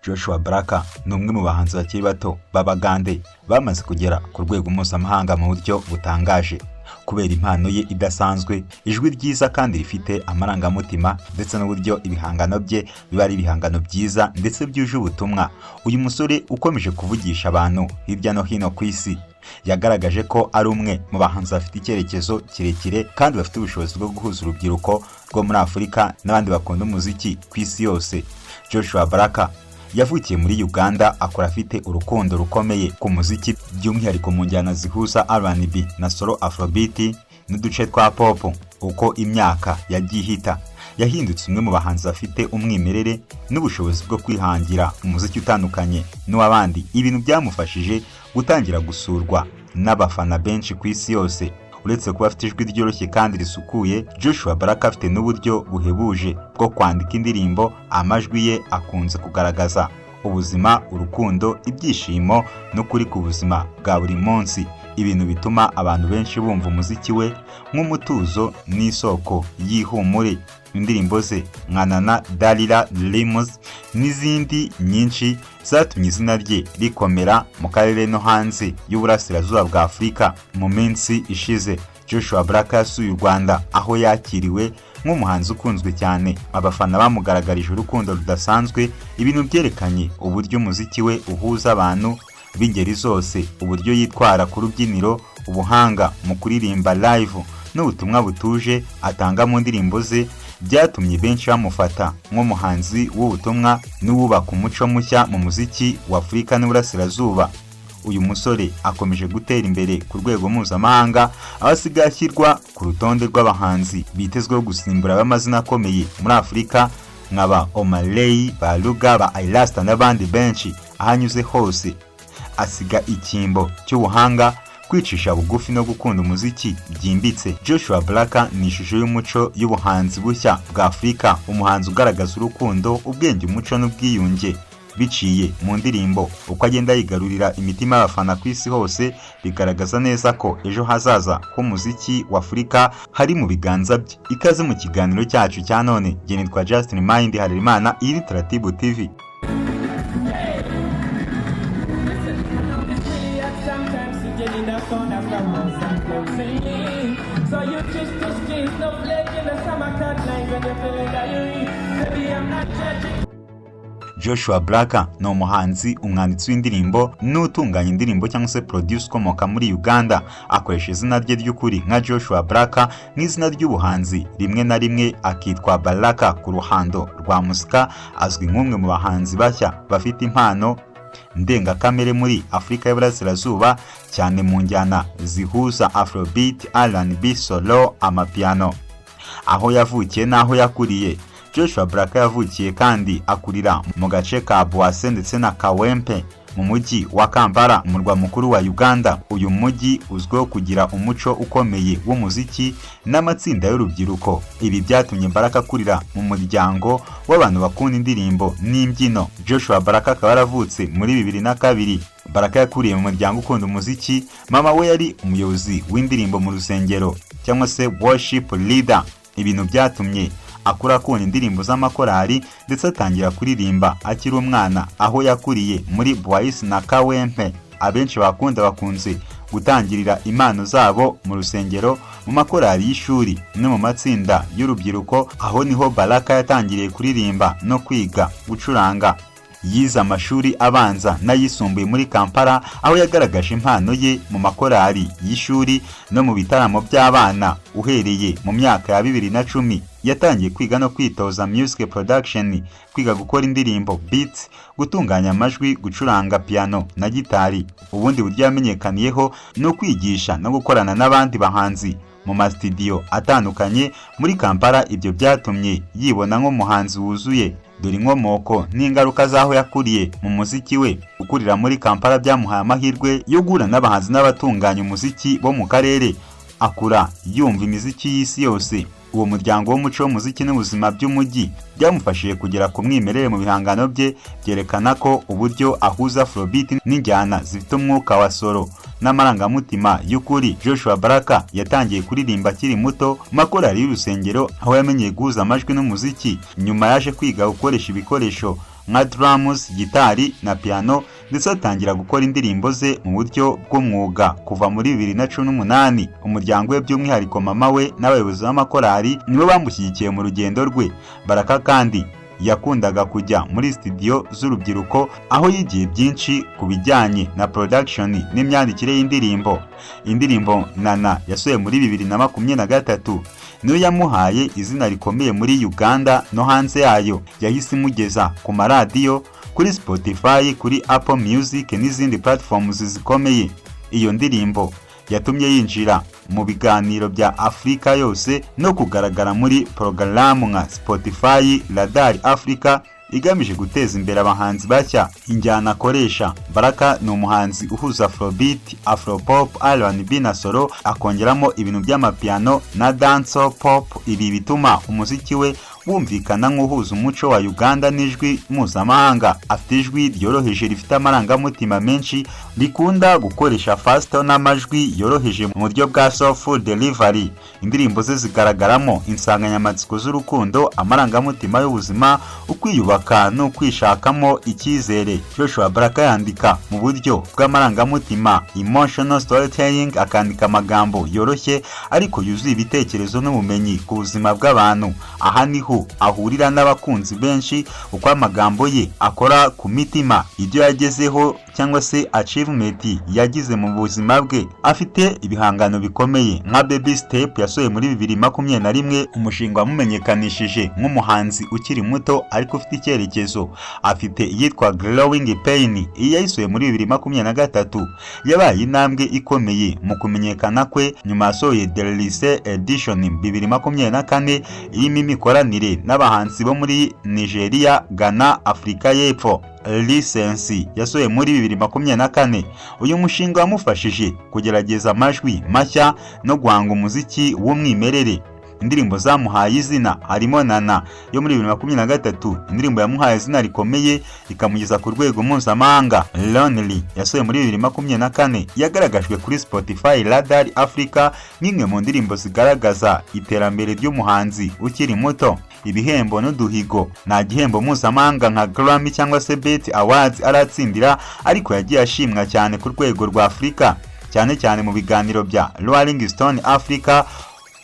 Joshua Baraka ni umwe mu bahanzi bakiri bato b'Abagande bamaze kugera ku rwego mpuzamahanga mu buryo butangaje kubera impano ye idasanzwe, ijwi ryiza kandi rifite amarangamutima ndetse n'uburyo ibihangano bye biba ari ibihangano byiza ndetse byuje ubutumwa. Uyu musore ukomeje kuvugisha abantu hirya no hino ku isi yagaragaje ko ari umwe mu bahanzi bafite icyerekezo kirekire kandi bafite ubushobozi bwo guhuza urubyiruko rwo muri Afurika n'abandi bakunda umuziki ku isi yose. Joshua Baraka yavukiye muri Uganda, akora afite urukundo rukomeye ku muziki by'umwihariko mu njyana zihuza R&B na solo Afrobeat n'uduce twa pop. Uko imyaka yagiye ihita yahindutse umwe mu bahanzi bafite umwimerere n'ubushobozi bwo kwihangira umuziki utandukanye n'uwabandi, ibintu byamufashije gutangira gusurwa n'abafana benshi ku isi yose. Uretse kuba afite ijwi ryoroshye kandi risukuye, Joshua Baraka afite n'uburyo buhebuje bwo kwandika indirimbo. Amajwi ye akunze kugaragaza ubuzima, urukundo, ibyishimo n'ukuri ku buzima bwa buri munsi, ibintu bituma abantu benshi bumva umuziki we nk'umutuzo n'isoko y'ihumure. Indirimbo ze nka Dalila, Limos n'izindi nyinshi zatumye izina rye rikomera mu karere no hanze y'uburasirazuba bwa Afurika. Mu minsi ishize Joshua Baraka yasuye u Rwanda, aho yakiriwe nk'umuhanzi ukunzwe cyane. Abafana bamugaragarije urukundo rudasanzwe, ibintu byerekanye uburyo umuziki we uhuza abantu b'ingeri zose, uburyo yitwara ku rubyiniro, ubuhanga mu kuririmba live n'ubutumwa butuje atanga mu ndirimbo ze byatumye benshi bamufata nk'umuhanzi w'ubutumwa n'uwubaka umuco mushya mu muziki wa Afurika n'Uburasirazuba. Uyu musore akomeje gutera imbere ku rwego mpuzamahanga, aho asigaye ashyirwa ku rutonde rw'abahanzi bitezweho gusimbura b'amazina akomeye muri Afurika nk'aba Omaley, ba Luga, ba Ailasta n'abandi benshi. Ahanyuze hose asiga icyimbo cy'ubuhanga, kwicisha bugufi no gukunda umuziki byimbitse. Joshua Baraka ni ishusho y'umuco y'ubuhanzi bushya bwa Afurika, umuhanzi ugaragaza urukundo, ubwenge, umuco n'ubwiyunge biciye mu ndirimbo. Uko agenda yigarurira imitima y'abafana ku isi hose, bigaragaza neza ko ejo hazaza h'umuziki wa Afurika hari mu biganza bye. Ikaze mu kiganiro cyacu cya none. Jye nitwa Justin Mind Harerimana, iyi ni Taratibu TV. Joshua Baraka ni umuhanzi, umwanditsi w'indirimbo n'utunganya indirimbo cyangwa se produce ukomoka muri Uganda. Akoresha izina rye ry'ukuri nka Joshua Baraka n'izina ry'ubuhanzi rimwe na rimwe akitwa Baraka. Ku ruhando rwa muzika azwi nk'umwe mu bahanzi bashya bafite impano ndengakamere muri Afurika y'Uburasirazuba, cyane mu njyana zihuza Afrobeat, R&B, solo, amapiano. Aho yavukiye n'aho yakuriye, Joshua Baraka yavukiye kandi akurira mu gace ka Bwase ndetse na Kawempe mu mujyi wa Kampala, umurwa mukuru wa Uganda. Uyu mujyi uzwiho kugira umuco ukomeye w'umuziki n'amatsinda y'urubyiruko. Ibi byatumye Baraka akurira mu muryango w'abantu bakunda indirimbo n'imbyino. Joshua Baraka akaba yaravutse muri 2002. Baraka yakuriye mu muryango ukunda umuziki. Mama we yari umuyobozi w'indirimbo mu rusengero cyangwa se worship leader. Ibintu byatumye akura akunda indirimbo z'amakorali ndetse atangira kuririmba akiri umwana, aho yakuriye muri Bwase na Kawempe. Abenshi bakunze gutangirira impano zabo mu rusengero, mu makorali y'ishuri no mu matsinda y'urubyiruko. Aho niho Baraka yatangiriye kuririmba no kwiga gucuranga. Yize amashuri abanza n'ayisumbuye muri Kampala, aho yagaragaje impano ye mu makorali y'ishuri no mu bitaramo by'abana. Uhereye mu myaka ya 2010 yatangiye kwiga no kwitoza music production, kwiga gukora indirimbo, beats, gutunganya amajwi, gucuranga piano na gitari. Ubundi buryo yamenyekaniyeho no kwigisha no gukorana n'abandi bahanzi mu mastudio atandukanye muri Kampala. Ibyo byatumye yibona nk'umuhanzi wuzuye. Dore inkomoko n'ingaruka zaho yakuriye mu muziki we. Gukurira muri Kampala byamuhaye amahirwe yo guhura n'abahanzi n'abatunganya umuziki bo mu karere. Akura yumva imiziki y'isi yose Uwo muryango w'umuco w'umuziki n'ubuzima by'umujyi byamufashije kugera ku mwimerere mu bihangano bye, byerekana ko uburyo ahuza Afrobeat n'injyana zifite umwuka wa solo n'amarangamutima y'ukuri. Joshua Baraka yatangiye kuririmba akiri muto mu makorali y'urusengero, aho yamenyeye guhuza amajwi n'umuziki. Nyuma yaje kwiga gukoresha ibikoresho nka drums, gitari na piano, ndetse atangira gukora indirimbo ze mu buryo bw'umwuga kuva muri 2018. Umuryango we by'umwihariko mama we n'abayobozi b'amakorali nibo bamushyigikiye mu rugendo rwe. Baraka kandi yakundaga kujya muri studio z'urubyiruko, aho yigiye byinshi ku bijyanye na production n'imyandikire y'indirimbo. Indirimbo Nana yasohoye muri 2023 niyo yamuhaye izina rikomeye muri Uganda no hanze yayo. Yahise imugeza ku maradiyo, kuri Spotify, kuri Apple Music n'izindi platforms zikomeye. Iyo ndirimbo yatumye yinjira mu biganiro bya Afrika yose no kugaragara muri porogaramu nka Spotify Radar Africa, igamije guteza imbere abahanzi bashya. Injyana akoresha: Baraka ni umuhanzi uhuza Afrobeat, Afropop, R&B na solo, akongeramo ibintu by'amapiano na dancehall pop. Ibi bituma umuziki we wumvikana nk'uhuza umuco wa Uganda n'ijwi mpuzamahanga. Afite ijwi ryoroheje rifite amarangamutima menshi, rikunda gukoresha fast n'amajwi yoroheje mu buryo bwa soulful delivery. Indirimbo ze zigaragaramo insanganyamatsiko z'urukundo, amarangamutima y'ubuzima, ukwiyubaka no kwishakamo icyizere. Joshua Baraka yandika mu buryo bw'amarangamutima, emotional storytelling, akandika amagambo yoroshye ariko yuzuye ibitekerezo n'ubumenyi ku buzima bw'abantu. Aha niho ahurira n'abakunzi benshi, uko amagambo ye akora ku mitima, ibyo yagezeho cyangwa se achievement yagize mu buzima bwe. Afite ibihangano bikomeye nka Baby Step yasohoye muri 2021, umushinga wamumenyekanishije nk'umuhanzi ukiri muto ariko ufite icyerekezo. Afite iyitwa Growing Pain, iyi yayisohoye muri 2023, yabaye intambwe ikomeye mu kumenyekana kwe. Nyuma yasohoye The Lycée Edition 2024 irimo imikoranire n'abahanzi bo muri Nigeria, Ghana, Afurika y'Epfo. License yasohoye muri 2024. Uyu mushinga wamufashije kugerageza amajwi mashya no guhanga umuziki w'umwimerere. Indirimbo zamuhaye izina harimo Nana yo muri 2023, indirimbo yamuhaye izina rikomeye ikamugeza ku rwego mpuzamahanga. Lonely yasohoye muri 2024, yagaragajwe kuri Spotify Radar Africa nk'imwe mu ndirimbo zigaragaza iterambere ry'umuhanzi ukiri muto. Ibihembo n'uduhigo: nta gihembo mpuzamahanga nka Grammy cyangwa se BET Awards aratsindira, ariko yagiye ashimwa cyane ku rwego rwa Afurika, cyane cyane mu biganiro bya Rolling Stone Africa,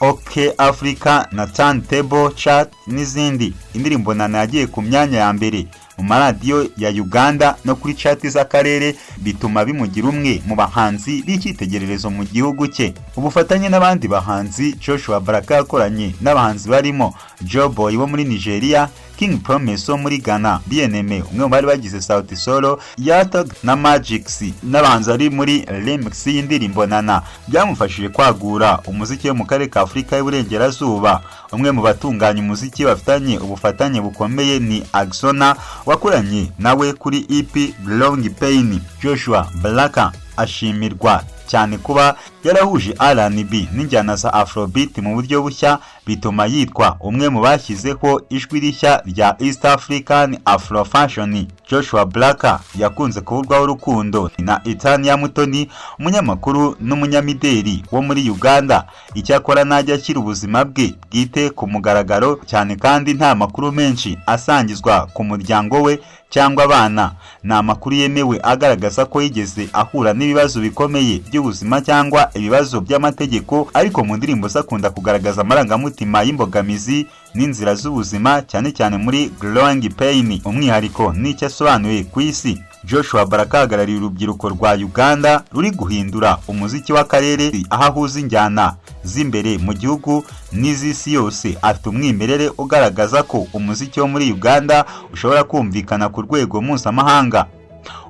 OK Africa na Turntable Chart n'izindi. Indirimbo Nana yagiye ku myanya ya mbere mu maradiyo ya Uganda no kuri chart z'akarere, bituma bimugira umwe mu bahanzi b'icyitegererezo mu gihugu cye. Ubufatanye n'abandi bahanzi, Joshua Baraka yakoranye n'abahanzi barimo Joboy wo muri Nigeria, King Promise wo muri Ghana, BNM umwe mu bari bagize Sauti Solo, Yatag na Magix n'abahanzi ari muri remix y'indirimbo Nana. Byamufashije kwagura umuziki wo mu karere ka Afurika y'Uburengerazuba. Umwe mu batunganya umuziki bafitanye ubufatanye bukomeye ni Axona wakoranye nawe kuri EP Growing Pain. Joshua Baraka ashimirwa cyane kuba yarahuje R&B n'injyana za Afrobeat mu buryo bushya, bituma yitwa umwe mu bashyizeho ijwi rishya rya East African Afro Fashion. Joshua Baraka yakunze kuvugwaho urukundo na Itania Mutoni, umunyamakuru n'umunyamideli wo muri Uganda. Icyakora najya ashyira ubuzima bwe bwite ku mugaragaro cyane, kandi nta makuru menshi asangizwa ku muryango we cyangwa abana. Nta makuru yemewe agaragaza ko yigeze ahura n'ibibazo bikomeye by'ubuzima cyangwa ibibazo by'amategeko, ariko mu ndirimbo zakunda kugaragaza amarangamutima y'imbogamizi n'inzira z'ubuzima, cyane cyane muri Growing Pain. Umwihariko n'icyo asobanuye ku isi. Joshua Baraka ahagarariye urubyiruko rwa Uganda ruri guhindura umuziki w'akarere, aho ahuza injyana z'imbere mu gihugu n'iz'isi yose. Afite umwimerere ugaragaza ko umuziki wo muri Uganda ushobora kumvikana ku rwego mpuzamahanga.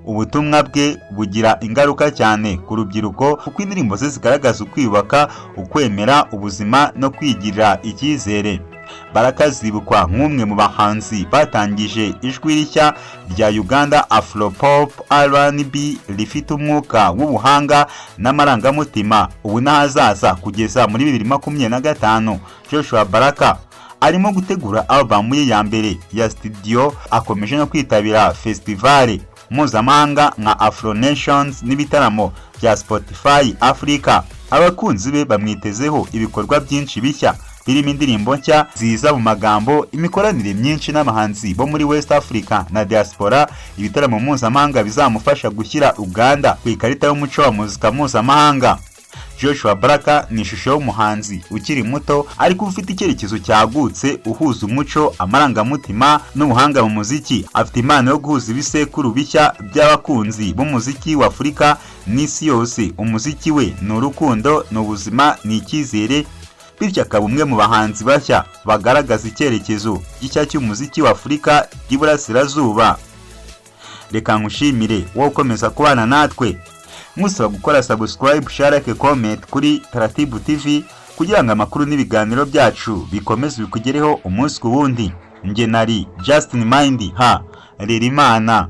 Ubutumwa bwe bugira ingaruka cyane ku rubyiruko, kuko indirimbo ze zigaragaza ukwiyubaka, ukwemera ubuzima no kwigirira icyizere. Baraka zibukwa nk'umwe mu bahanzi batangije ijwi rishya rya Uganda Afropop R&B rifite umwuka w'ubuhanga n'amarangamutima ubu n'ahazaza kugeza muri 2025. Joshua Baraka arimo gutegura album ye ya mbere ya studio, akomeje no kwitabira festival mpuzamahanga nka Afro Nations n'ibitaramo bya Spotify Africa. Abakunzi be bamwitezeho ibikorwa byinshi bishya birimo indirimbo nshya ziza mu magambo, imikoranire myinshi n'abahanzi bo muri West Africa na diaspora, ibitaramo mpuzamahanga bizamufasha gushyira Uganda ku ikarita y'umuco wa muzika mpuzamahanga. Joshua Baraka ni ishusho y'umuhanzi ukiri muto ariko ufite icyerekezo cyagutse, uhuza umuco, amarangamutima n'ubuhanga mu muziki. Afite impano yo guhuza ibisekuru bishya by'abakunzi b'umuziki wa Afurika n'isi yose. Umuziki we ni urukundo, ni ubuzima, ni icyizere, bityo akaba umwe mu bahanzi bashya bagaragaza icyerekezo gishya cy'umuziki wa Afurika y'Iburasirazuba. Reka nkushimire wowe ukomeza kubana natwe, musaba gukora subscribe, share, like, comment kuri Taratibu TV kugira ngo amakuru n'ibiganiro byacu bikomeze bikugereho umunsi ku wundi. Nge nari Justin Mind Rerimana.